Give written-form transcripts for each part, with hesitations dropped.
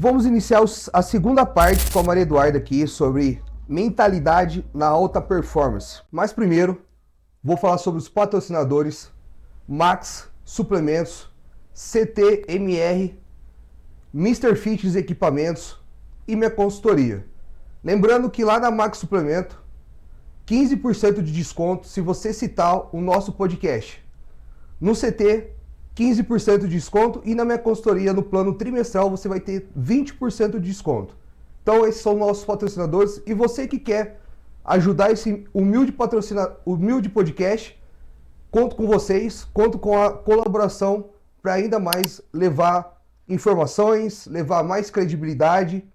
Vamos iniciar a segunda parte com a Maria Eduarda aqui sobre mentalidade na alta performance. Mas primeiro, vou falar sobre os patrocinadores Max Suplementos, CTMR, Mr. Fitness Equipamentos e minha consultoria. Lembrando que lá na Max Suplemento, 15% de desconto se você citar o nosso podcast. No CT, 15% de desconto e na minha consultoria, no plano trimestral, você vai ter 20% de desconto. Então, esses são nossos patrocinadores e você que quer ajudar esse humilde podcast, conto com vocês, conto com a colaboração para ainda mais levar informações, levar mais credibilidade,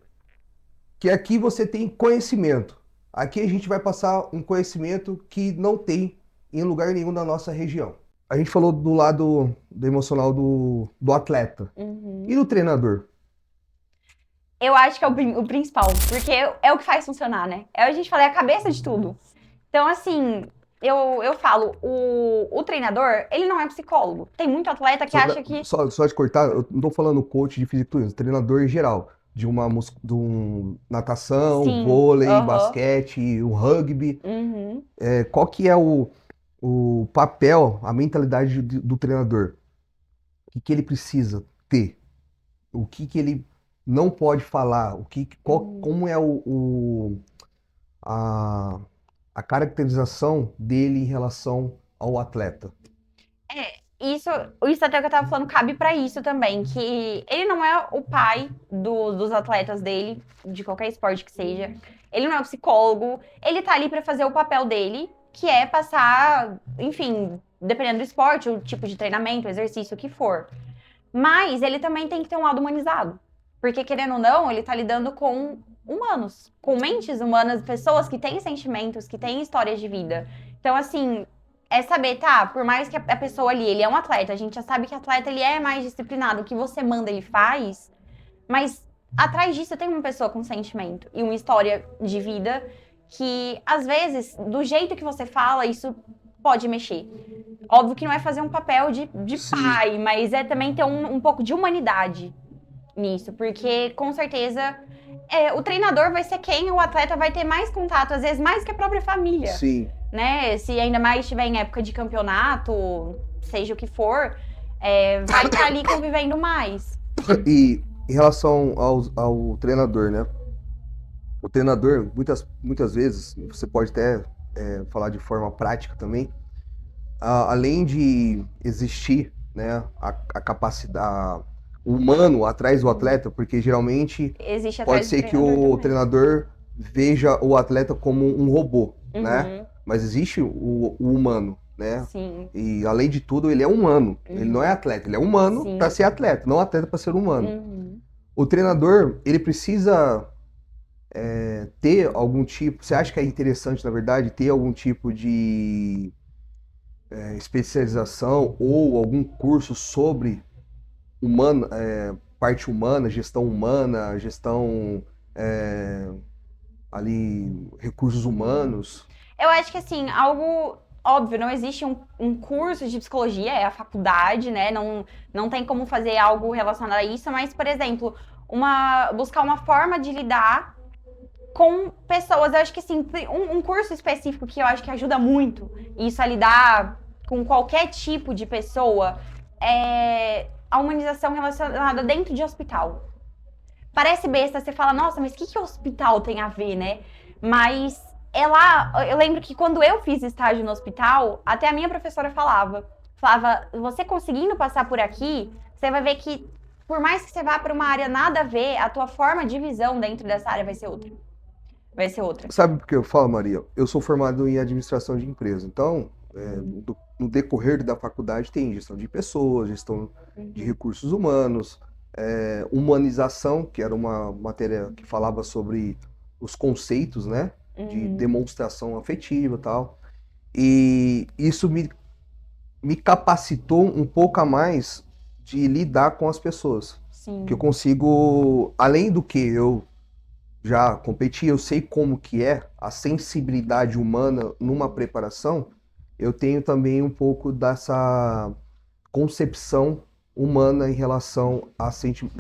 que aqui você tem conhecimento. Aqui a gente vai passar um conhecimento que não tem em lugar nenhum da nossa região. A gente falou do lado do emocional do atleta. E do treinador? Eu acho que é o principal, porque é o que faz funcionar, né? A gente fala, é a cabeça de tudo. Então, assim, eu falo, o treinador, ele não é psicólogo. Tem muito atleta que acha que... Só te cortar, eu não tô falando coach de fisiculturismo, treinador em geral. De natação, Sim, vôlei, basquete, o rugby. Qual que é o papel, a mentalidade do treinador? O que ele precisa ter? O que ele não pode falar? Como é a caracterização dele em relação ao atleta? Isso até que eu tava falando cabe pra isso também, que ele não é o pai dos atletas dele, de qualquer esporte que seja. Ele não é o psicólogo, ele tá ali pra fazer o papel dele, que é passar, enfim, dependendo do esporte, o tipo de treinamento, exercício, o que for. Mas ele também tem que ter um lado humanizado. Porque, querendo ou não, ele tá lidando com humanos, com mentes humanas, pessoas que têm sentimentos, que têm histórias de vida. Então, assim, é saber, tá, por mais que a pessoa ali, ele é um atleta, a gente já sabe que atleta, ele é mais disciplinado, o que você manda, ele faz, mas atrás disso tem uma pessoa com sentimento e uma história de vida que, às vezes, do jeito que você fala, isso pode mexer. Óbvio que não é fazer um papel de pai, mas é também ter um pouco de humanidade nisso, porque com certeza o treinador vai ser quem o atleta vai ter mais contato, às vezes mais que a própria família. Sim. Né? Se ainda mais estiver em época de campeonato, seja o que for, vai estar ali convivendo mais. E em relação ao treinador, né? O treinador, muitas vezes, você pode até falar de forma prática também, além de existir, né, a capacidade humano atrás do atleta, porque geralmente pode ser que o treinador veja o atleta como um robô, né? Mas existe o humano, né? Sim. E além de tudo, ele é humano. Ele não é atleta, ele é humano para ser atleta, não atleta para ser humano. O treinador, ele precisa ter algum tipo... Você acha que é interessante, na verdade, ter algum tipo de especialização ou algum curso sobre parte humana, gestão ali, recursos humanos? Eu acho que, assim, algo óbvio, não existe um curso de psicologia, é a faculdade, né? Não tem como fazer algo relacionado a isso, mas, por exemplo, buscar uma forma de lidar com pessoas. Eu acho que, assim, um curso específico que eu acho que ajuda muito isso a lidar com qualquer tipo de pessoa é a humanização relacionada dentro de hospital. Parece besta, você fala, nossa, mas o que hospital tem a ver, né? Mas eu lembro que quando eu fiz estágio no hospital, até a minha professora falava, você conseguindo passar por aqui, você vai ver que por mais que você vá para uma área nada a ver, a tua forma de visão dentro dessa área vai ser outra. Sabe por que eu falo, Maria? Eu sou formado em administração de empresa, então no decorrer da faculdade tem gestão de pessoas, gestão de recursos humanos, humanização, que era uma matéria que falava sobre os conceitos, né? De demonstração afetiva e tal. E isso me capacitou um pouco a mais de lidar com as pessoas. Sim. Que eu consigo, além do que eu já competi, eu sei como que é a sensibilidade humana numa preparação, eu tenho também um pouco dessa concepção humana em relação a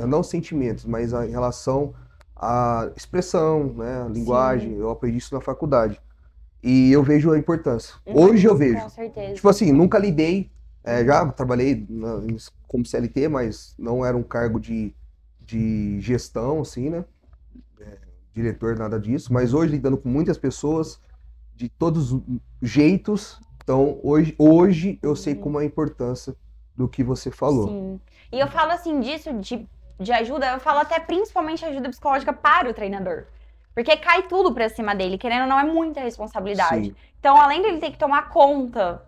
não sentimentos, mas em relação à expressão, né, a linguagem. Sim. Eu aprendi isso na faculdade. E eu vejo a importância. Hoje eu vejo. Com certeza. Tipo assim, nunca lidei, já trabalhei como CLT, mas não era um cargo de gestão, assim, né? Diretor, nada disso. Mas hoje, lidando com muitas pessoas, de todos os jeitos, então hoje eu sei como é a importância do que você falou. Sim. E eu falo assim disso, de ajuda, eu falo até principalmente ajuda psicológica para o treinador. Porque cai tudo pra cima dele, querendo ou não, é muita responsabilidade. Sim. Então, além dele ter que tomar conta,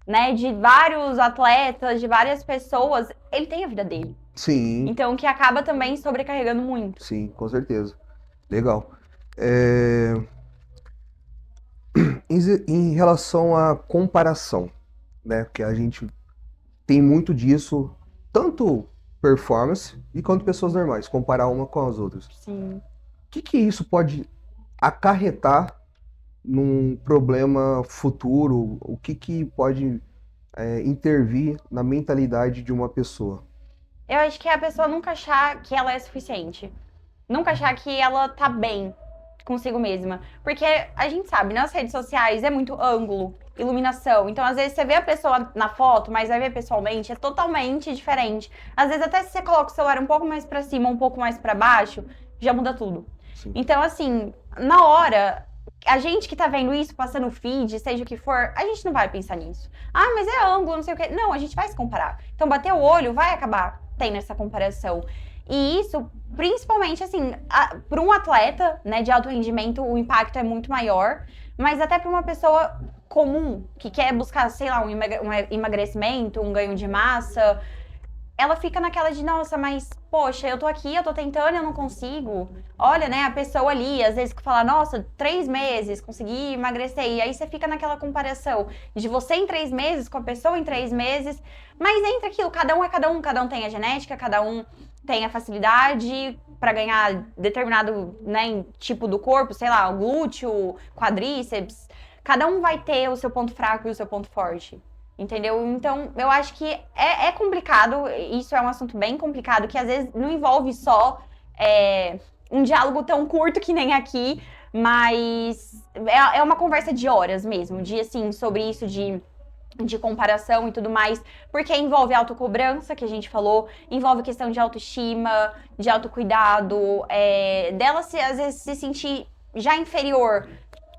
né, de vários atletas, de várias pessoas, ele tem a vida dele. Sim, Então, que acaba também sobrecarregando muito. sim, com certeza. Legal. É, em relação à comparação, né? Porque a gente tem muito disso, tanto performance e quanto pessoas normais, comparar uma com as outras. Sim. O que isso pode acarretar num problema futuro? O que pode intervir na mentalidade de uma pessoa? Eu acho que é a pessoa nunca achar que ela é suficiente. Nunca achar que ela tá bem consigo mesma. Porque a gente sabe, nas redes sociais é muito ângulo, iluminação. Então, às vezes, você vê a pessoa na foto, mas vai ver pessoalmente, é totalmente diferente. Às vezes, até se você coloca o celular um pouco mais pra cima, um pouco mais pra baixo, já muda tudo. Sim. Então, assim, na hora, a gente que tá vendo isso, passando o feed, seja o que for, a gente não vai pensar nisso. Ah, mas é ângulo, não sei o quê. Não, a gente vai se comparar. Então, bater o olho vai acabar tendo essa comparação. E isso, principalmente, assim, para um atleta, né, de alto rendimento, o impacto é muito maior. Mas até para uma pessoa comum, que quer buscar, sei lá, um emagrecimento, um ganho de massa, ela fica naquela de, nossa, mas, poxa, eu tô aqui, eu tô tentando e eu não consigo. Olha, né, a pessoa ali, às vezes que fala, nossa, 3 meses, consegui emagrecer. E aí você fica naquela comparação de você em 3 meses com a pessoa em 3 meses. Mas entre aquilo, cada um é cada um tem a genética, cada um tem a facilidade pra ganhar determinado, né, tipo do corpo, sei lá, o glúteo, quadríceps. Cada um vai ter o seu ponto fraco e o seu ponto forte. Entendeu? Então, eu acho que é complicado, isso é um assunto bem complicado, que às vezes não envolve só um diálogo tão curto que nem aqui, mas é uma conversa de horas mesmo, de assim, sobre isso de comparação e tudo mais, porque envolve autocobrança, que a gente falou, envolve questão de autoestima, de autocuidado, dela às vezes se sentir já inferior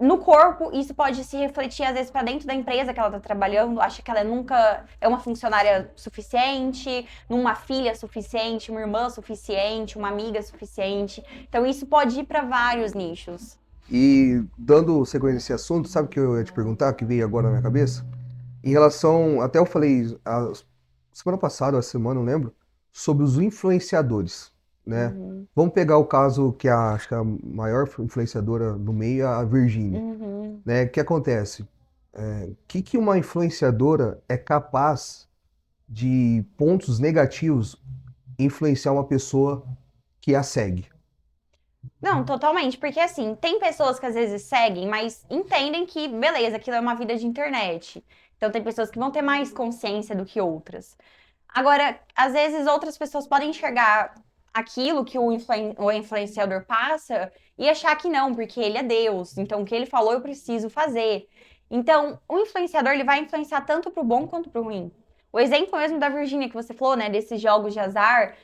no corpo. Isso pode se refletir, às vezes, para dentro da empresa que ela tá trabalhando, acha que ela nunca é uma funcionária suficiente, numa filha suficiente, uma irmã suficiente, uma amiga suficiente. Então, isso pode ir para vários nichos. E dando sequência nesse assunto, sabe o que eu ia te perguntar, que veio agora na minha cabeça? Em relação, até eu falei semana passada, a semana, não lembro, sobre os influenciadores, né? Uhum. Vamos pegar o caso que acho que a maior influenciadora do meio é a Virgínia, Uhum. né? O que acontece? Que uma influenciadora é capaz de pontos negativos influenciar uma pessoa que a segue? Não, totalmente, porque assim, tem pessoas que às vezes seguem, mas entendem que, beleza, aquilo é uma vida de internet. Então tem pessoas que vão ter mais consciência do que outras. Agora, às vezes outras pessoas podem enxergar aquilo que o influenciador passa e achar que não, porque ele é Deus. Então o que ele falou eu preciso fazer. Então, o influenciador ele vai influenciar tanto pro bom quanto pro ruim. O exemplo mesmo da Virgínia que você falou, né, desses jogos de azar,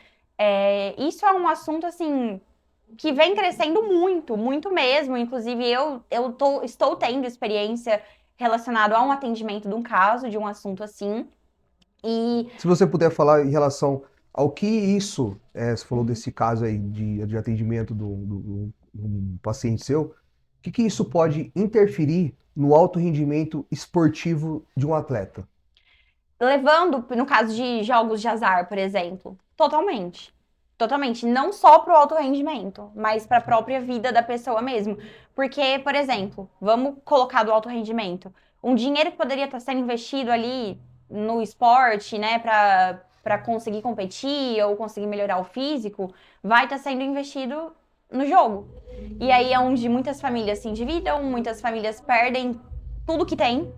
isso é um assunto assim que vem crescendo muito, muito mesmo. Inclusive, estou tendo experiência relacionada a um atendimento de um caso, de um assunto assim. E Se você puder falar em relação ao que isso, você falou desse caso aí de atendimento do paciente seu, o que isso pode interferir no alto rendimento esportivo de um atleta? levando, no caso de jogos de azar, por exemplo, totalmente. Totalmente. Não só pro alto rendimento, mas para a própria vida da pessoa mesmo. Porque, por exemplo, vamos colocar do alto rendimento. Um dinheiro que poderia estar sendo investido ali no esporte, né, para conseguir competir ou conseguir melhorar o físico, vai estar sendo investido no jogo. E aí é onde muitas famílias se endividam, muitas famílias perdem tudo que tem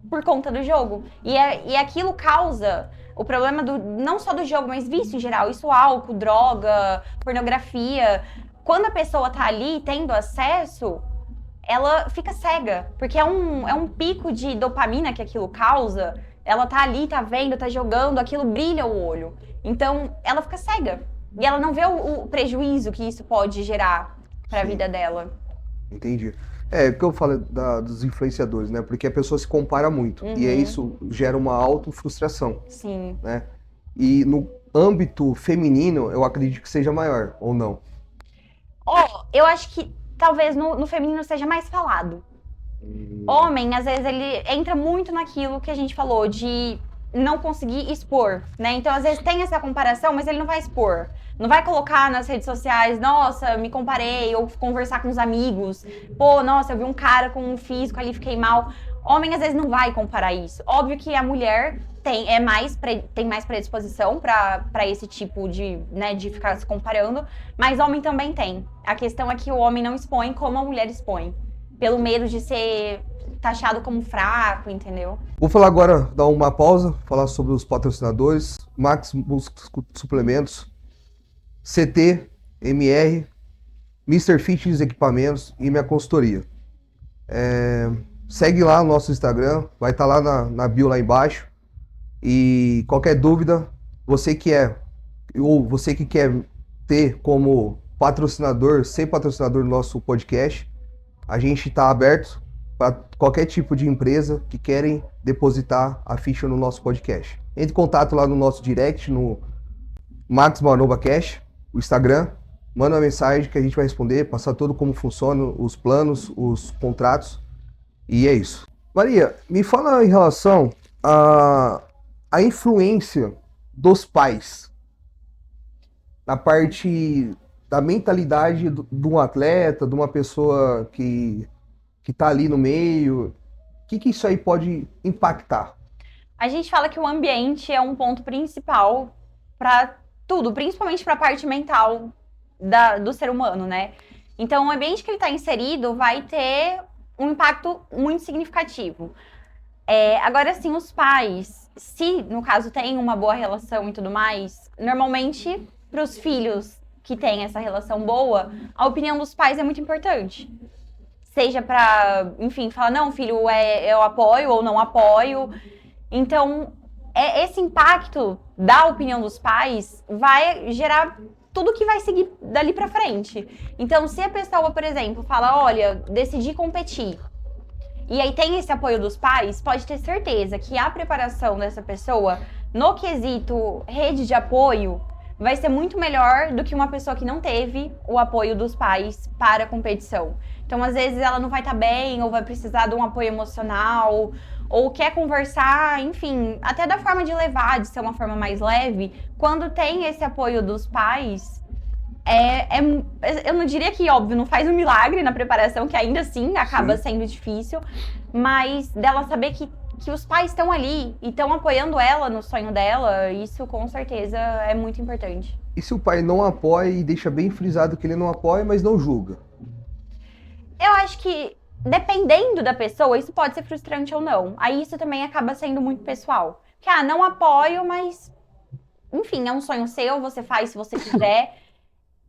por conta do jogo. E aquilo causa O problema não só do jogo, mas vício em geral. Isso, álcool, droga, pornografia. Quando a pessoa tá ali tendo acesso, ela fica cega. Porque é um pico de dopamina que aquilo causa. Ela tá ali, tá vendo, tá jogando, aquilo brilha o olho. Então, ela fica cega. E ela não vê o prejuízo que isso pode gerar pra vida dela. Entendi. É, o que eu falo dos influenciadores, né? Porque a pessoa se compara muito. E aí isso gera uma autofrustração. Sim. Né? E no âmbito feminino, eu acredito que seja maior, ou não? Eu acho que talvez no feminino seja mais falado. Homem, às vezes, ele entra muito naquilo que a gente falou, de não conseguir expor, né? Então, às vezes, tem essa comparação, mas ele não vai expor. Não vai colocar nas redes sociais, nossa, me comparei, ou conversar com os amigos. Pô, nossa, eu vi um cara com um físico ali, fiquei mal. Homem, às vezes, não vai comparar isso. Óbvio que a mulher tem mais predisposição pra esse tipo de, né, de ficar se comparando, mas homem também tem. A questão é que o homem não expõe como a mulher expõe. Pelo medo de ser taxado como fraco, entendeu? Vou falar agora, dar uma pausa, falar sobre os patrocinadores, Max Suplementos, CT, MR, Mr. Fitness Equipamentos e minha consultoria. Segue lá no nosso Instagram, vai estar lá na bio lá embaixo. E qualquer dúvida, você que quer ter como patrocinador, ser patrocinador do nosso podcast, a gente está aberto para qualquer tipo de empresa que querem depositar a ficha no nosso podcast. Entre em contato lá no nosso direct, no Max Maromba Cash, o Instagram, manda uma mensagem que a gente vai responder, passar tudo como funcionam os planos, os contratos, e é isso. Maria, me fala em relação a influência dos pais na parte da mentalidade de um atleta, de uma pessoa que tá ali no meio. O que isso aí pode impactar? A gente fala que o ambiente é um ponto principal para tudo, principalmente para a parte mental do ser humano, né? Então, o ambiente que ele está inserido vai ter um impacto muito significativo. Agora, sim, os pais, se no caso tem uma boa relação e tudo mais, normalmente para os filhos que têm essa relação boa, a opinião dos pais é muito importante. Seja para, enfim, falar, não, filho, eu apoio ou não apoio. Então, esse impacto da opinião dos pais vai gerar tudo que vai seguir dali pra frente. Então, se a pessoa, por exemplo, fala, olha, decidi competir, e aí tem esse apoio dos pais, pode ter certeza que a preparação dessa pessoa, no quesito rede de apoio, vai ser muito melhor do que uma pessoa que não teve o apoio dos pais para a competição. Então, às vezes, ela não vai estar bem, ou vai precisar de um apoio emocional, ou quer conversar, enfim, até da forma de levar, de ser uma forma mais leve. Quando tem esse apoio dos pais, eu não diria que, óbvio, não faz um milagre na preparação, que ainda assim acaba sendo difícil, mas dela saber que os pais estão ali e estão apoiando ela no sonho dela, isso com certeza é muito importante. E se o pai não apoia e deixa bem frisado que ele não apoia, mas não julga? Eu acho que, dependendo da pessoa, isso pode ser frustrante ou não. Aí isso também acaba sendo muito pessoal. Que, não apoio, mas, enfim, é um sonho seu, você faz se você quiser.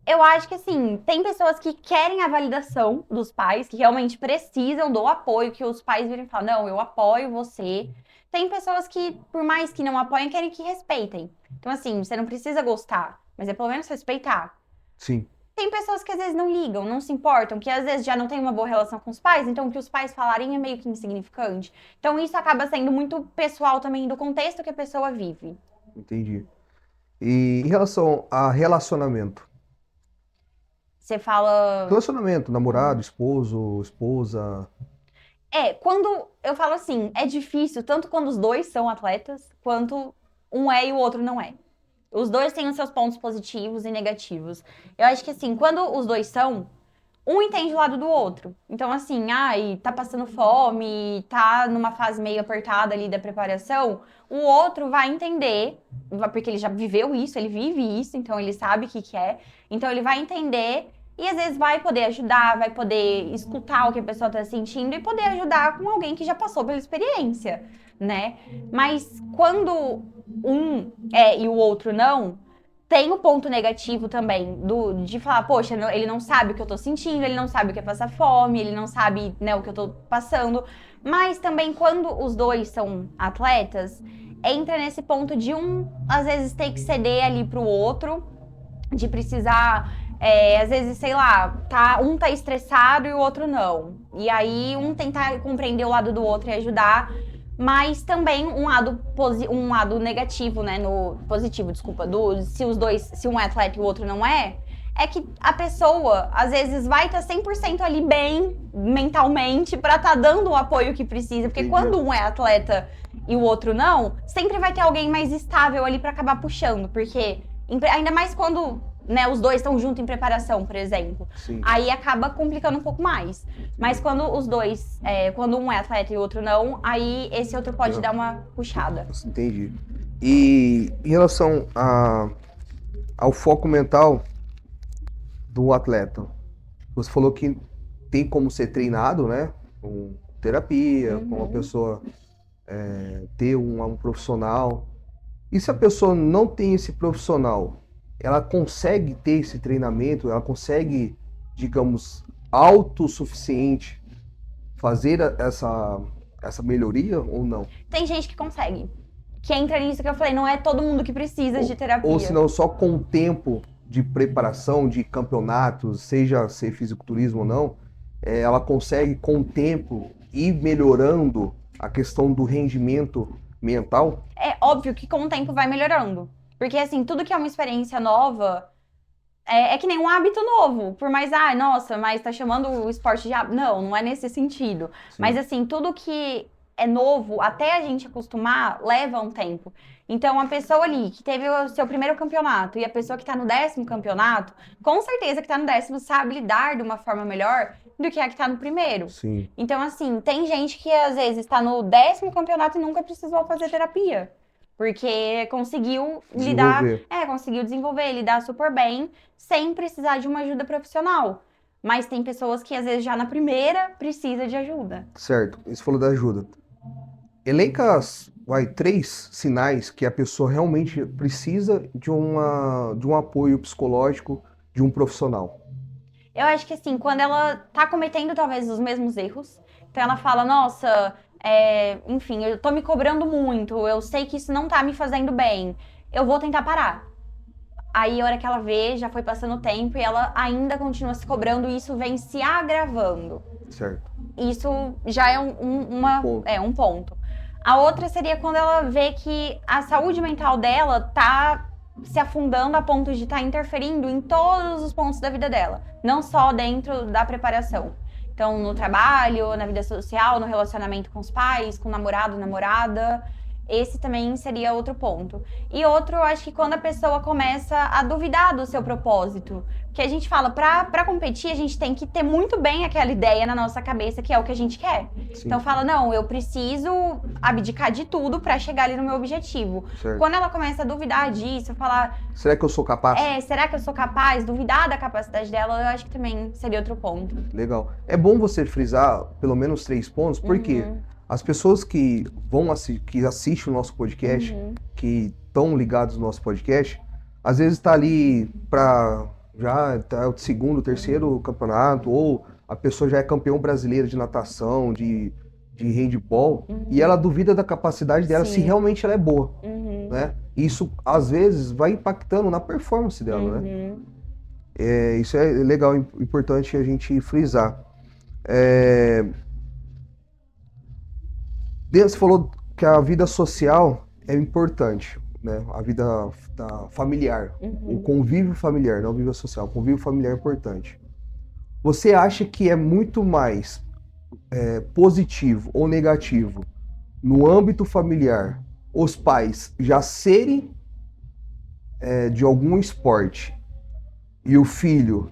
Eu acho que, assim, tem pessoas que querem a validação dos pais, que realmente precisam do apoio, que os pais virem e falam, não, eu apoio você. Tem pessoas que, por mais que não apoiem, querem que respeitem. Então, assim, você não precisa gostar, mas é pelo menos respeitar. Sim. Tem pessoas que às vezes não ligam, não se importam, que às vezes já não tem uma boa relação com os pais, então o que os pais falarem é meio que insignificante. Então isso acaba sendo muito pessoal também do contexto que a pessoa vive. Entendi. E em relação a relacionamento? Você fala... Relacionamento, namorado, esposo, esposa... Quando eu falo assim, é difícil, tanto quando os dois são atletas, quanto um é e o outro não é. Os dois têm os seus pontos positivos e negativos. Eu acho que, assim, quando os dois são, um entende o lado do outro. Então, assim, tá passando fome, tá numa fase meio apertada ali da preparação, o outro vai entender, porque ele já viveu isso, ele vive isso, então ele sabe o que é. Então, ele vai entender e, às vezes, vai poder ajudar, vai poder escutar o que a pessoa tá sentindo e poder ajudar com alguém que já passou pela experiência. né? Mas quando um é e o outro não, tem o ponto negativo também de falar, poxa, ele não sabe o que eu tô sentindo, ele não sabe o que é passar fome, ele não sabe, né, o que eu tô passando. Mas também quando os dois são atletas, entra nesse ponto de um, às vezes, ter que ceder ali pro outro, de precisar, às vezes, sei lá, um tá estressado e o outro não. E aí um tentar compreender o lado do outro e ajudar, mas também um lado negativo, né, no positivo, desculpa, se um é atleta e o outro não é que a pessoa, às vezes, vai estar 100% ali bem mentalmente pra estar dando o apoio que precisa, porque Entendi. quando um é atleta e o outro não, sempre vai ter alguém mais estável ali pra acabar puxando, porque ainda mais quando, né, os dois estão juntos em preparação, por exemplo. Sim. Aí acaba complicando um pouco mais. Mas quando os dois, quando um é atleta e o outro não, aí esse outro pode dar uma puxada. Entendi. E em relação ao foco mental do atleta, você falou que tem como ser treinado, né? Com terapia, com uma pessoa ter um profissional. E se a pessoa não tem esse profissional, ela consegue ter esse treinamento, ela consegue, digamos, autossuficiente fazer essa melhoria ou não? Tem gente que consegue. Que entra nisso que eu falei, não é todo mundo que precisa de terapia. Ou se não, só com o tempo de preparação de campeonatos, seja ser fisiculturismo ou não, ela consegue com o tempo ir melhorando a questão do rendimento mental? É óbvio que com o tempo vai melhorando. Porque, assim, tudo que é uma experiência nova é que nem um hábito novo. Por mais, nossa, mas tá chamando o esporte de hábito. Não, não é nesse sentido. Sim. Mas, assim, tudo que é novo, até a gente acostumar, leva um tempo. Então, a pessoa ali que teve o seu primeiro campeonato e a pessoa que tá no 10º campeonato, com certeza que tá no 10º sabe lidar de uma forma melhor do que a que tá no primeiro. Sim. Então, assim, tem gente que às vezes tá no 10º campeonato e nunca precisou fazer terapia. Porque conseguiu conseguiu desenvolver, lidar super bem, sem precisar de uma ajuda profissional. Mas tem pessoas que às vezes já na primeira precisa de ajuda. Certo, você falou da ajuda. Elenca, 3 sinais que a pessoa realmente precisa de um apoio psicológico de um profissional. Eu acho que assim, quando ela tá cometendo talvez os mesmos erros, então ela fala, nossa, enfim, eu tô me cobrando muito, eu sei que isso não tá me fazendo bem, eu vou tentar parar. Aí a hora que ela vê, já foi passando o tempo e ela ainda continua se cobrando e isso vem se agravando. Certo. Isso já é um ponto. A outra seria quando ela vê que a saúde mental dela tá se afundando a ponto de estar interferindo em todos os pontos da vida dela, não só dentro da preparação. Então, no trabalho, na vida social, no relacionamento com os pais, com o namorado, namorada. Esse também seria outro ponto. E outro, eu acho que quando a pessoa começa a duvidar do seu propósito. Porque a gente fala, pra competir, a gente tem que ter muito bem aquela ideia na nossa cabeça que é o que a gente quer. Sim. Então fala, não, eu preciso abdicar de tudo pra chegar ali no meu objetivo. Certo. Quando ela começa a duvidar disso, falar... Será que eu sou capaz? Será que eu sou capaz? Duvidar da capacidade dela, eu acho que também seria outro ponto. Legal. É bom você frisar pelo menos 3 pontos, porque as pessoas que que assistem o nosso podcast, que estão ligados no nosso podcast, às vezes está ali para já tá o segundo, terceiro campeonato, ou a pessoa já é campeão brasileira de natação, de handball, e ela duvida da capacidade dela se realmente ela é boa, né? Isso às vezes vai impactando na performance dela, né? Isso é legal, importante a gente frisar. Você falou que a vida social é importante, né? A vida familiar, o convívio familiar, não a vida social, o convívio familiar é importante. Você acha que é muito mais positivo ou negativo no âmbito familiar os pais já serem de algum esporte e o filho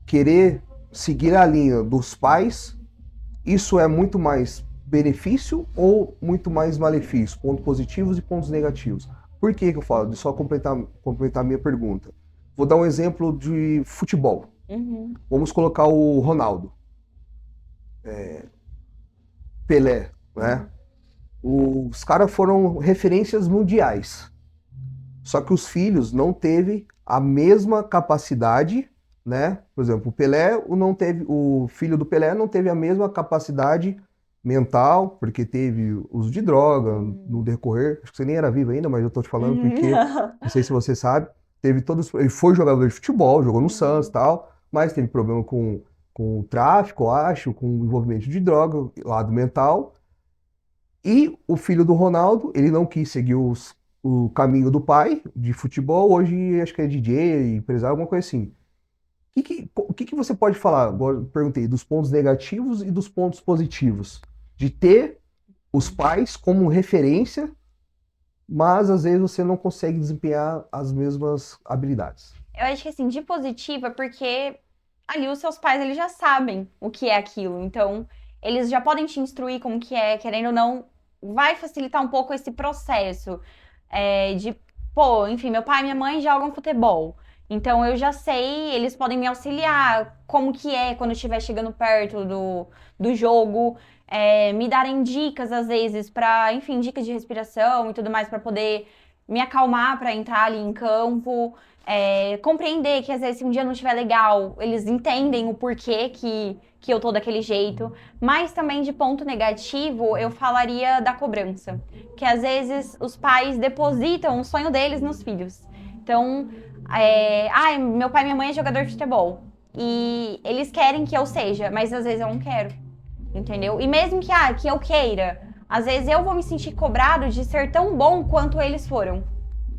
querer seguir a linha dos pais? Isso é muito mais benefício ou muito mais malefício? Pontos positivos e pontos negativos. Por que eu falo? De só completar a minha pergunta. Vou dar um exemplo de futebol. Vamos colocar o Ronaldo. Pelé, né? Os caras foram referências mundiais. Só que os filhos não teve a mesma capacidade, né? Por exemplo, o filho do Pelé não teve a mesma capacidade mental, porque teve uso de droga no decorrer. Acho que você nem era vivo ainda, mas eu tô te falando porque não sei se você sabe. Ele foi jogador de futebol, jogou no Santos e tal, mas teve problema com o tráfico, eu acho, com o envolvimento de droga, lado mental. E o filho do Ronaldo, ele não quis seguir o caminho do pai de futebol, hoje acho que é DJ, empresário, alguma coisa assim. O que você pode falar, agora eu perguntei, dos pontos negativos e dos pontos positivos? De ter os pais como referência, mas às vezes você não consegue desempenhar as mesmas habilidades. Eu acho que assim, de positivo é porque ali os seus pais eles já sabem o que é aquilo. Então, eles já podem te instruir como que é, querendo ou não, vai facilitar um pouco esse processo de, pô, enfim, meu pai e minha mãe jogam futebol. Então eu já sei, eles podem me auxiliar como que é quando eu estiver chegando perto do jogo, me darem dicas às vezes para, enfim, dicas de respiração e tudo mais para poder me acalmar para entrar ali em campo. Compreender que às vezes se um dia não estiver legal, eles entendem o porquê que eu tô daquele jeito. Mas também de ponto negativo, eu falaria da cobrança. Que às vezes os pais depositam o sonho deles nos filhos. Então, meu pai e minha mãe é jogador de futebol. E eles querem que eu seja, mas às vezes eu não quero. Entendeu? E mesmo que eu queira, às vezes eu vou me sentir cobrado de ser tão bom quanto eles foram.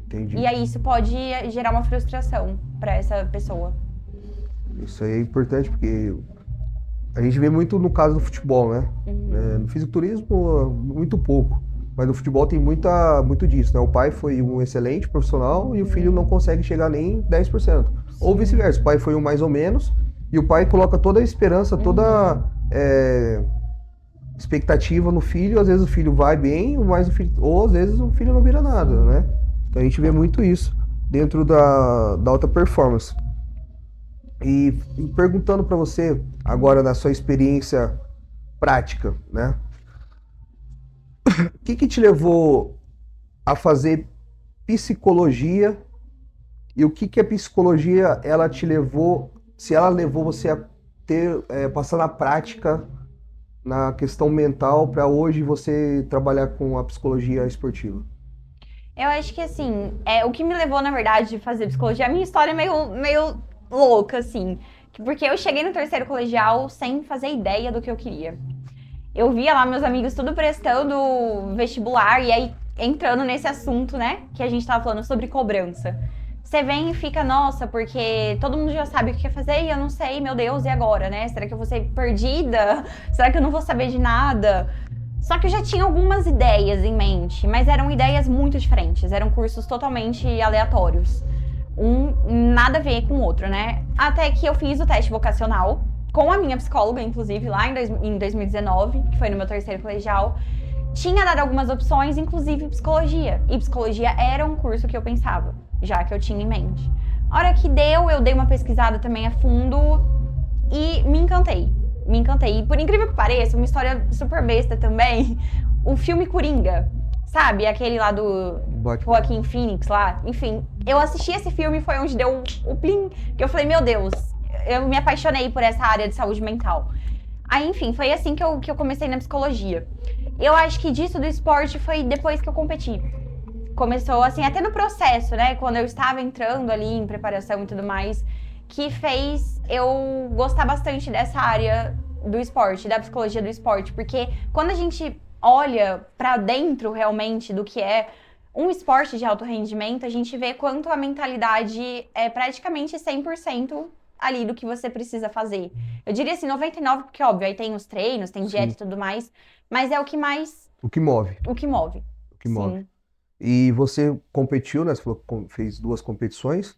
Entendi. E aí isso pode gerar uma frustração para essa pessoa. Isso aí é importante porque a gente vê muito no caso do futebol, né? No fisiculturismo, muito pouco. Mas no futebol tem muito disso, né? O pai foi um excelente profissional e o filho não consegue chegar nem 10%. Ou vice-versa, o pai foi um mais ou menos e o pai coloca toda a esperança, toda expectativa no filho. Às vezes o filho vai bem, ou às vezes o filho não vira nada, né? Então a gente vê muito isso dentro da alta performance. E perguntando para você, agora na sua experiência prática, né? O que te levou a fazer psicologia e o que a psicologia ela te levou, se ela levou você a passar na prática na questão mental para hoje você trabalhar com a psicologia esportiva? Eu acho que assim, o que me levou, na verdade, a fazer psicologia, a minha história é meio louca, assim. Porque eu cheguei no terceiro colegial sem fazer ideia do que eu queria. Eu via lá meus amigos tudo prestando vestibular e aí entrando nesse assunto, né? Que a gente tava falando sobre cobrança. Você vem e fica, nossa, porque todo mundo já sabe o que quer fazer e eu não sei, meu Deus, e agora, né? Será que eu vou ser perdida? Será que eu não vou saber de nada? Só que eu já tinha algumas ideias em mente, mas eram ideias muito diferentes, eram cursos totalmente aleatórios. Um nada a ver com o outro, né? Até que eu fiz o teste vocacional, com a minha psicóloga, inclusive, lá em 2019, que foi no meu terceiro colegial. Tinha dado algumas opções, inclusive psicologia. E psicologia era um curso que eu pensava, já que eu tinha em mente. A hora que deu, eu dei uma pesquisada também a fundo e me encantei. Me encantei. E por incrível que pareça, uma história super besta também, o filme Coringa, sabe? Aquele lá do Joaquin Phoenix lá. Enfim, eu assisti esse filme, foi onde deu o plim, que eu falei, meu Deus, eu me apaixonei por essa área de saúde mental. Aí, enfim, foi assim que eu comecei na psicologia. Eu acho que disso do esporte foi depois que eu competi. Começou, assim, até no processo, né? Quando eu estava entrando ali em preparação e tudo mais, que fez eu gostar bastante dessa área do esporte, da psicologia do esporte. Porque quando a gente olha pra dentro realmente do que é um esporte de alto rendimento, a gente vê quanto a mentalidade é praticamente 100% ali do que você precisa fazer. Eu diria assim, 99%, porque óbvio, aí tem os treinos, tem dieta e tudo mais, mas é o que mais... O que move. O que move. O que move. E você competiu, né? Você falou que fez 2 competições.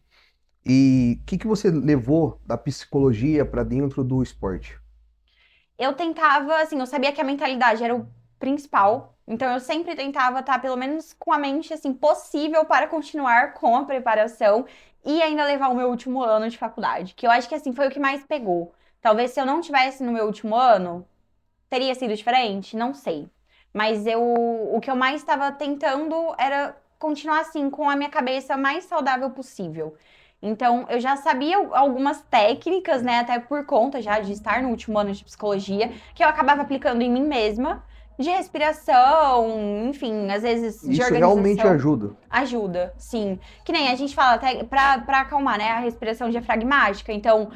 E o que você levou da psicologia para dentro do esporte? Eu tentava, assim, eu sabia que a mentalidade era o principal, então eu sempre tentava estar pelo menos com a mente, assim, possível para continuar com a preparação e ainda levar o meu último ano de faculdade, que eu acho que, assim, foi o que mais pegou. Talvez se eu não tivesse no meu último ano, teria sido diferente? Não sei. Mas o que eu mais estava tentando era continuar assim, com a minha cabeça mais saudável possível. Então, eu já sabia algumas técnicas, né, até por conta já de estar no último ano de psicologia, que eu acabava aplicando em mim mesma, de respiração, enfim, às vezes de Isso realmente organização. ajuda. Ajuda, sim. Que nem a gente fala até pra acalmar, né, a respiração diafragmática. Então,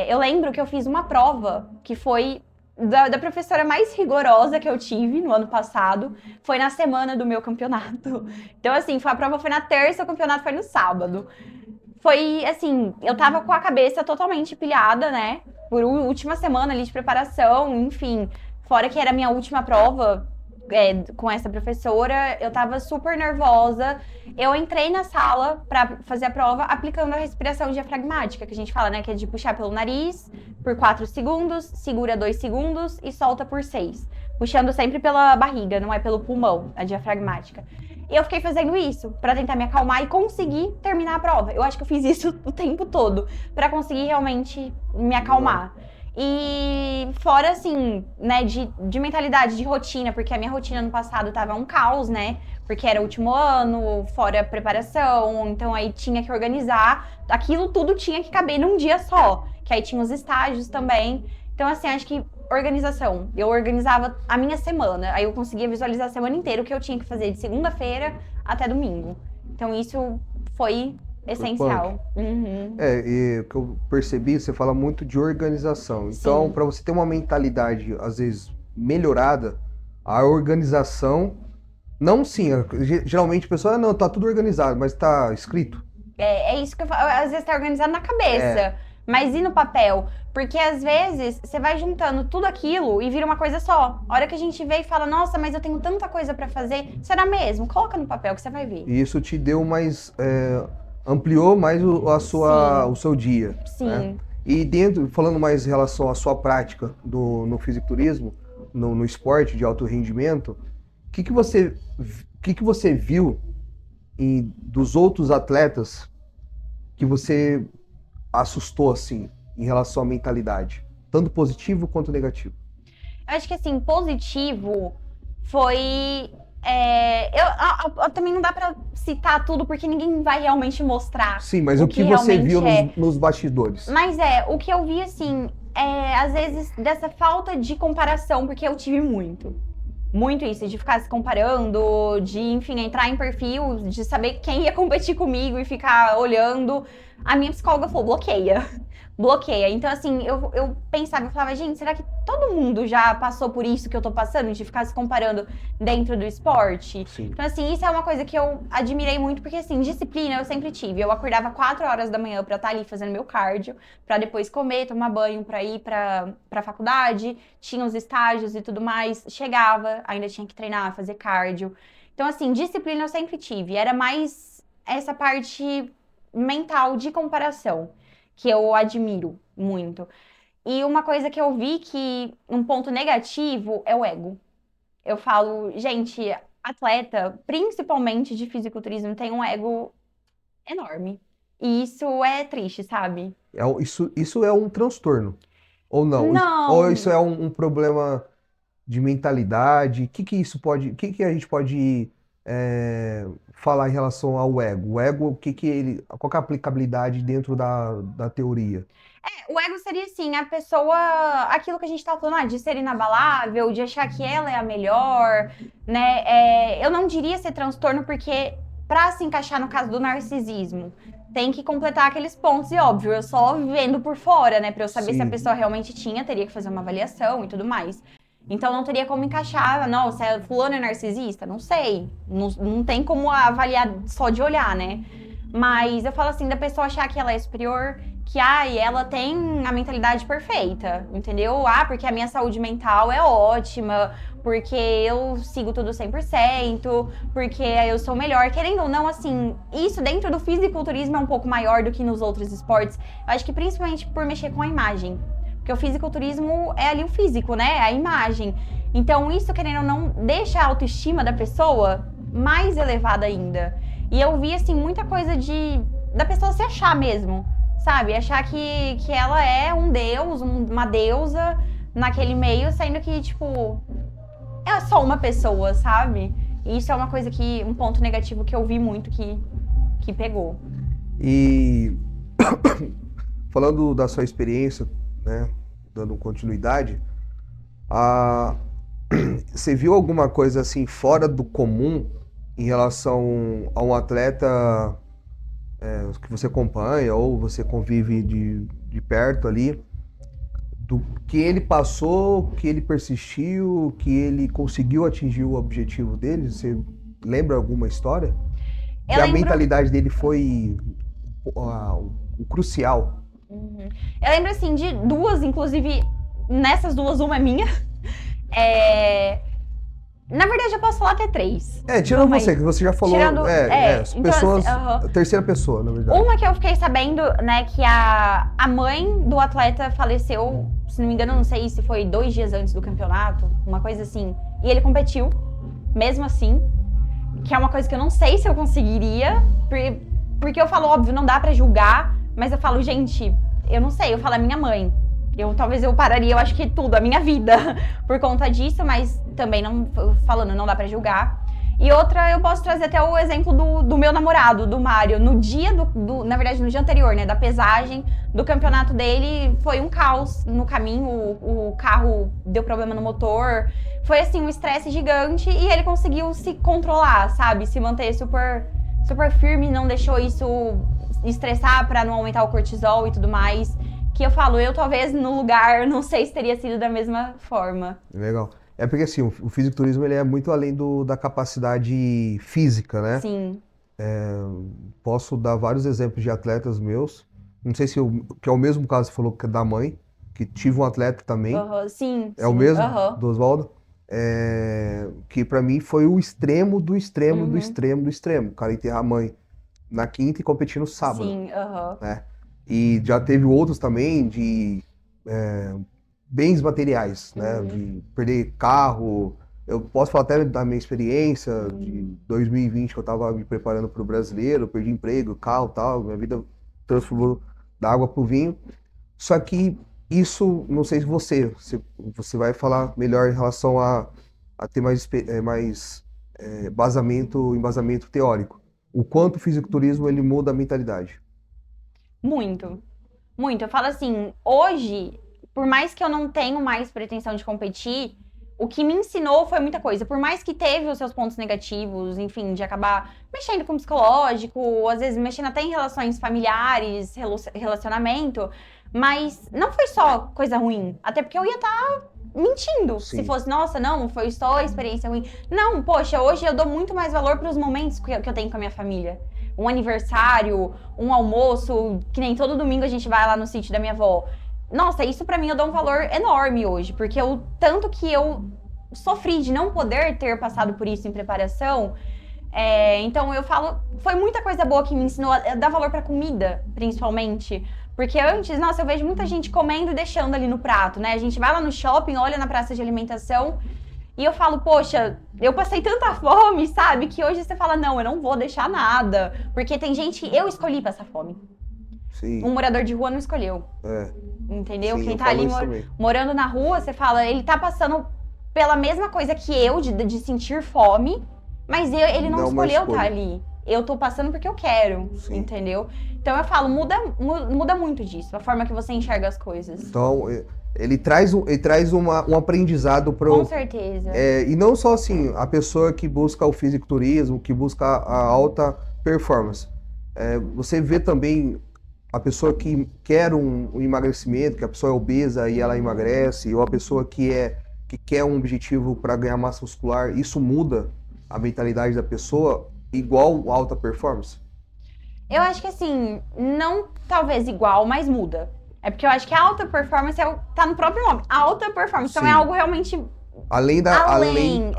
eu lembro que eu fiz uma prova que foi da professora mais rigorosa que eu tive no ano passado, foi na semana do meu campeonato. Então, assim, a prova foi na terça, o campeonato foi no sábado. Foi, assim, eu tava com a cabeça totalmente pilhada, né? Por última semana ali de preparação, enfim. Fora que era a minha última prova com essa professora, eu tava super nervosa. Eu entrei na sala pra fazer a prova aplicando a respiração diafragmática, que a gente fala, né? Que é de puxar pelo nariz por 4 segundos, segura 2 segundos e solta por 6. Puxando sempre pela barriga, não é pelo pulmão, a diafragmática. E eu fiquei fazendo isso pra tentar me acalmar e conseguir terminar a prova. Eu acho que eu fiz isso o tempo todo pra conseguir realmente me acalmar. E fora, assim, né, de mentalidade, de rotina, porque a minha rotina no passado tava um caos, né? Porque era o último ano, fora a preparação, então aí tinha que organizar. Aquilo tudo tinha que caber num dia só, que aí tinha os estágios também. Então, assim, acho que organização. Eu organizava a minha semana, aí eu conseguia visualizar a semana inteira o que eu tinha que fazer de segunda-feira até domingo. Então, isso foi essencial. Uhum. E o que eu percebi, você fala muito de organização. Então, Sim. para você ter uma mentalidade, às vezes, melhorada, a organização. Não, sim. Geralmente a pessoa, não, tá tudo organizado, mas tá escrito. É isso que eu falo. Às vezes tá organizado na cabeça, mas e no papel? Porque às vezes você vai juntando tudo aquilo e vira uma coisa só. A hora que a gente vê e fala, nossa, mas eu tenho tanta coisa pra fazer, será mesmo? Coloca no papel que você vai ver. E isso te deu mais. Ampliou mais o seu dia. Sim. Né? E dentro, falando mais em relação à sua prática no fisiculturismo, no esporte de alto rendimento, o que você viu dos outros atletas que você assustou assim em relação à mentalidade, tanto positivo quanto negativo? Eu acho que assim, positivo foi. Eu também não dá pra citar tudo porque ninguém vai realmente mostrar. Sim, mas o que você viu nos bastidores? Mas o que eu vi assim, às vezes dessa falta de comparação, porque eu tive muito. Muito isso, de ficar se comparando, de, enfim, entrar em perfil, de saber quem ia competir comigo e ficar olhando. A minha psicóloga falou, bloqueia. Bloqueia. Então, assim, eu pensava, eu falava, gente, será que todo mundo já passou por isso que eu tô passando? De ficar se comparando dentro do esporte? Sim. Então, assim, isso é uma coisa que eu admirei muito, porque, assim, disciplina eu sempre tive. Eu acordava 4 horas da manhã pra estar ali fazendo meu cardio, pra depois comer, tomar banho, pra ir pra faculdade, tinha os estágios e tudo mais. Chegava, ainda tinha que treinar, fazer cardio. Então, assim, disciplina eu sempre tive. Era mais essa parte mental de comparação que eu admiro muito. E uma coisa que eu vi que um ponto negativo é o ego. Eu falo, gente, atleta, principalmente de fisiculturismo, tem um ego enorme. E isso é triste, sabe? Isso é um transtorno? Ou não? Ou isso Não. é um problema de mentalidade? O que a gente pode falar em relação ao ego? O ego, qual que é a aplicabilidade dentro da teoria? O ego seria assim, a pessoa, aquilo que a gente tá falando, de ser inabalável, de achar que ela é a melhor, né? Eu não diria ser transtorno porque, pra se encaixar no caso do narcisismo, tem que completar aqueles pontos, e óbvio, eu só vendo por fora, né? Pra eu saber se a Sim. pessoa realmente tinha, teria que fazer uma avaliação e tudo mais. Então não teria como encaixar, nossa, fulano é narcisista? Não sei. Não tem como avaliar só de olhar, né? Mas eu falo assim, da pessoa achar que ela é superior, que ela tem a mentalidade perfeita, entendeu? Porque a minha saúde mental é ótima, porque eu sigo tudo 100%, porque eu sou melhor. Querendo ou não, assim, isso dentro do fisiculturismo é um pouco maior do que nos outros esportes. Eu acho que principalmente por mexer com a imagem. Porque o fisiculturismo é ali o físico, né? A imagem. Então isso, querendo ou não, deixa a autoestima da pessoa mais elevada ainda. E eu vi, assim, muita coisa da pessoa se achar mesmo, sabe? Achar que ela é um deus, uma deusa naquele meio, sendo que, tipo, é só uma pessoa, sabe? E isso é uma coisa um ponto negativo que eu vi muito que pegou. E falando da sua experiência, né, dando continuidade, você viu alguma coisa assim fora do comum em relação a um atleta que você acompanha ou você convive de perto ali, do que ele passou, que ele persistiu, que ele conseguiu atingir o objetivo dele? Você lembra alguma história? Que a mentalidade dele foi o crucial. Uhum. Eu lembro, assim, de duas, inclusive, nessas duas, uma é minha. Na verdade, eu posso falar até três. Tirando você, que você já falou. Então, pessoas. assim, Terceira pessoa, na verdade. Uma que eu fiquei sabendo, né, que a mãe do atleta faleceu, se não me engano, não sei se foi 2 dias antes do campeonato, uma coisa assim. E ele competiu, mesmo assim. Que é uma coisa que eu não sei se eu conseguiria. Porque eu falo, óbvio, não dá pra julgar. Mas eu falo, gente, eu não sei. Eu falo, a minha mãe. Talvez eu pararia, eu acho que tudo, a minha vida, por conta disso, mas também não dá pra julgar. E outra, eu posso trazer até o exemplo do meu namorado, do Mário. No dia na verdade, no dia anterior, né, da pesagem do campeonato dele, foi um caos no caminho, o carro deu problema no motor. Foi, assim, um estresse gigante e ele conseguiu se controlar, sabe? Se manter super, super firme, não deixou isso estressar pra não aumentar o cortisol e tudo mais. Que eu falo, eu talvez no lugar, não sei se teria sido da mesma forma. Legal. É porque assim, o fisiculturismo ele é muito além da capacidade física, né? Sim. Posso dar vários exemplos de atletas meus. Não sei se que é o mesmo caso que você falou que é da mãe, que tive um atleta também. Sim. É o mesmo, do Oswaldo? Que pra mim foi o extremo do extremo do extremo do extremo. O cara enterrar a mãe na quinta e competir no sábado. Sim, né? E já teve outros também de bens materiais, né? De perder carro. Eu posso falar até da minha experiência de 2020, que eu estava me preparando para o brasileiro, perdi emprego, carro e tal, minha vida transformou da água para o vinho. Só que isso, não sei se você vai falar melhor em relação a ter mais embasamento teórico. O quanto o fisiculturismo ele muda a mentalidade. Muito. Muito. Eu falo assim, hoje, por mais que eu não tenha mais pretensão de competir, o que me ensinou foi muita coisa. Por mais que teve os seus pontos negativos, enfim, de acabar mexendo com o psicológico, ou às vezes mexendo até em relações familiares, relacionamento, mas não foi só coisa ruim. Até porque eu ia estar mentindo. Sim. Se fosse, nossa, não, foi só experiência ruim. Não, poxa, hoje eu dou muito mais valor para os momentos que eu tenho com a minha família. Um aniversário, um almoço, que nem todo domingo a gente vai lá no sítio da minha avó. Nossa, isso pra mim eu dou um valor enorme hoje, porque tanto que eu sofri de não poder ter passado por isso em preparação, então eu falo, foi muita coisa boa que me ensinou a dar valor pra comida, principalmente. Porque antes, nossa, eu vejo muita gente comendo e deixando ali no prato, né? A gente vai lá no shopping, olha na praça de alimentação, e eu falo, poxa, eu passei tanta fome, sabe? Que hoje você fala, não, eu não vou deixar nada. Porque tem gente, eu escolhi passar fome. Sim. Um morador de rua não escolheu. Entendeu? Sim, quem tá ali morando na rua, você fala, ele tá passando pela mesma coisa que eu, de sentir fome, mas ele não escolheu estar ali. Eu tô passando porque eu quero, Sim. Entendeu? Então eu falo, muda muito disso, a forma que você enxerga as coisas. Então, ele traz um aprendizado para Com certeza. E não só assim, a pessoa que busca o fisiculturismo, que busca a alta performance. Você vê também a pessoa que quer um emagrecimento, que a pessoa é obesa e ela emagrece, ou a pessoa que quer um objetivo para ganhar massa muscular, isso muda a mentalidade da pessoa igual a alta performance? Eu acho que assim, não talvez igual, mas muda. É porque eu acho que a alta performance tá no próprio nome. A alta performance, Sim. Então é algo realmente Além.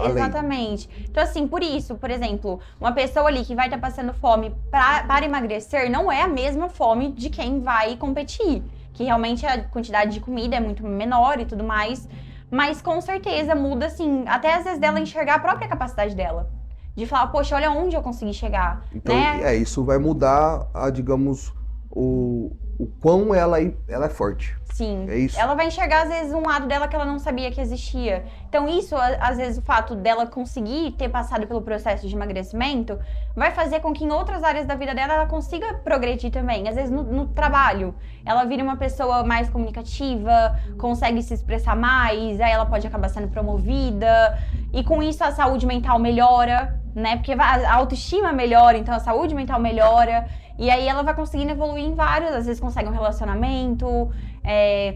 Exatamente. Então assim, por isso, por exemplo, uma pessoa ali que vai estar passando fome para emagrecer não é a mesma fome de quem vai competir. Que realmente a quantidade de comida é muito menor e tudo mais. Mas com certeza muda, assim, até às vezes dela enxergar a própria capacidade dela. De falar, poxa, olha onde eu consegui chegar. Então, né? isso vai mudar, digamos, o quão ela é forte. Sim. É isso. Ela vai enxergar, às vezes, um lado dela que ela não sabia que existia. Então, isso, às vezes, o fato dela conseguir ter passado pelo processo de emagrecimento vai fazer com que em outras áreas da vida dela ela consiga progredir também. Às vezes, no trabalho, ela vira uma pessoa mais comunicativa, consegue se expressar mais, aí ela pode acabar sendo promovida. E com isso, a saúde mental melhora, né? Porque a autoestima melhora, então a saúde mental melhora. E aí ela vai conseguindo evoluir em vários, às vezes consegue um relacionamento,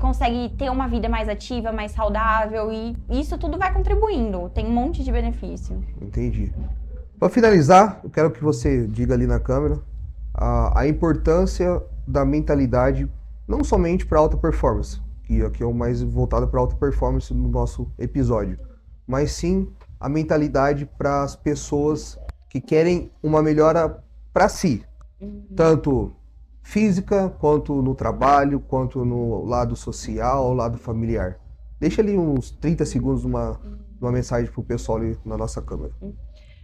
consegue ter uma vida mais ativa, mais saudável, e isso tudo vai contribuindo, tem um monte de benefício. Entendi. Para finalizar, eu quero que você diga ali na câmera a importância da mentalidade, não somente para alta performance, que aqui é o mais voltado para alta performance no nosso episódio, mas sim a mentalidade para as pessoas que querem uma melhora para si. Tanto física, quanto no trabalho, quanto no lado social, lado familiar. Deixa ali uns 30 segundos uma mensagem pro pessoal ali na nossa câmera.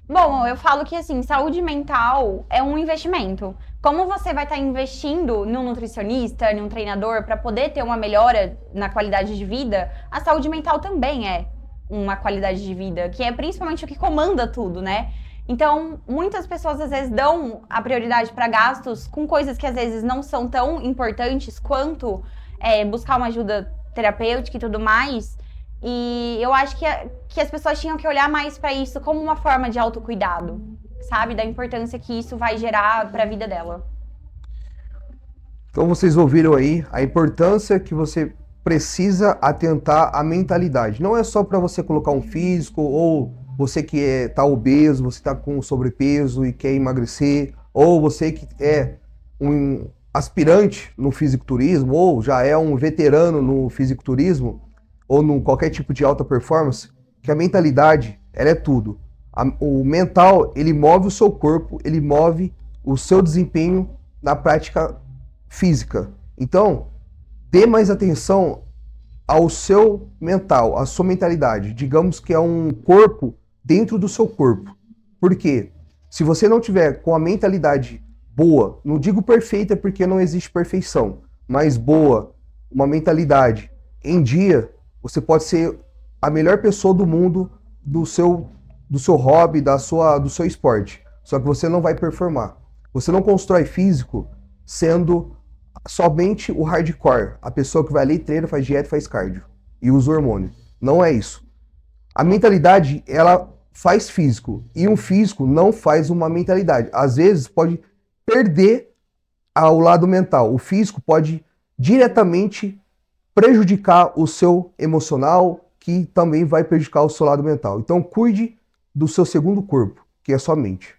Bom, eu falo que, assim, saúde mental é um investimento. Como você vai estar investindo num nutricionista, num treinador, para poder ter uma melhora na qualidade de vida, a saúde mental também é uma qualidade de vida, que é principalmente o que comanda tudo, né? Então, muitas pessoas às vezes dão a prioridade para gastos com coisas que às vezes não são tão importantes quanto buscar uma ajuda terapêutica e tudo mais. E eu acho que as pessoas tinham que olhar mais para isso como uma forma de autocuidado, sabe? Da importância que isso vai gerar para a vida dela. Então vocês ouviram aí a importância que você precisa atentar à mentalidade. Não é só para você colocar um físico ou você que está obeso, você está com sobrepeso e quer emagrecer, ou você que é um aspirante no fisiculturismo, ou já é um veterano no fisiculturismo, ou no qualquer tipo de alta performance, que a mentalidade, ela é tudo. O mental, ele move o seu corpo, ele move o seu desempenho na prática física. Então, dê mais atenção ao seu mental, à sua mentalidade. Digamos que é um corpo dentro do seu corpo. Por quê? Se você não tiver com a mentalidade boa, não digo perfeita porque não existe perfeição, mas boa, uma mentalidade em dia, você pode ser a melhor pessoa do mundo do seu hobby, do seu esporte. Só que você não vai performar. Você não constrói físico sendo somente o hardcore, a pessoa que vai ali, treina, faz dieta, faz cardio e usa hormônio. Não é isso. A mentalidade, ela faz físico, e um físico não faz uma mentalidade. Às vezes pode perder ao lado mental. O físico pode diretamente prejudicar o seu emocional, que também vai prejudicar o seu lado mental. Então cuide do seu segundo corpo, que é a sua mente.